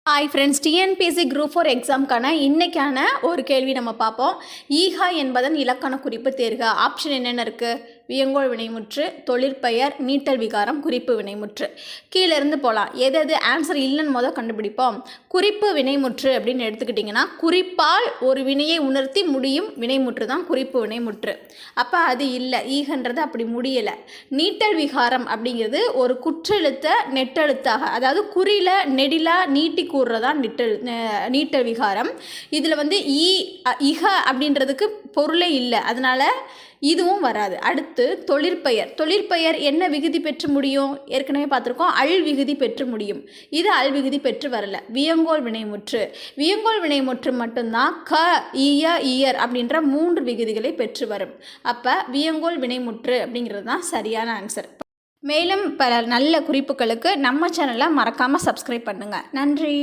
Hi friends, TNPSC group 4 எக்ஸாமுக்கான இன்றைக்கான ஒரு கேள்வி நம்ம பார்ப்போம். ஈகா என்பதன் இலக்கண குறிப்பு தேர்க. ஆப்ஷன் என்னென்ன இருக்குது? வியங்கோள் வினைமுற்று, தொழிற்பெயர், நீட்டல் விகாரம், குறிப்பு வினைமுற்று. கீழே இருந்து போகலாம். எது ஆன்சர் இல்லைன்னு கண்டுபிடிப்போம். குறிப்பு வினைமுற்று அப்படின்னு எடுத்துக்கிட்டிங்கன்னா, குறிப்பால் ஒரு வினையை உணர்த்தி முடியும் வினைமுற்று தான் குறிப்பு வினைமுற்று. அப்போ அது இல்லை, ஈகன்றது அப்படி முடியலை. நீட்டல் விகாரம் அப்படிங்கிறது ஒரு குற்றெழுத்த நெட்டெழுத்தாக, அதாவது குறியில் நெடிலாக நீட்டி கூறுறதான் நீட்டல் விகாரம். இதில் இக அப்படின்றதுக்கு பொருளே இல்லை, அதனால் இதுவும் வராது. அடுத்து தொழிற்பெயர் என்ன விகுதி பெற்று முடியும்? ஏற்கனவே பார்த்துருக்கோம், அல் விகுதி பெற்று முடியும். இது அல் விகுதி பெற்று வரல. வியங்கோள் வினைமுற்று மட்டும்தான் க, ஈய, ஈயர் அப்படின்ற 3 விகுதிகளை பெற்று வரும். அப்போ வியங்கோள் வினைமுற்று அப்படிங்கிறது தான் சரியான ஆன்சர். மேலும் பல நல்ல குறிப்புகளுக்கு நம்ம சேனலை மறக்காமல் சப்ஸ்கிரைப் பண்ணுங்கள். நன்றி.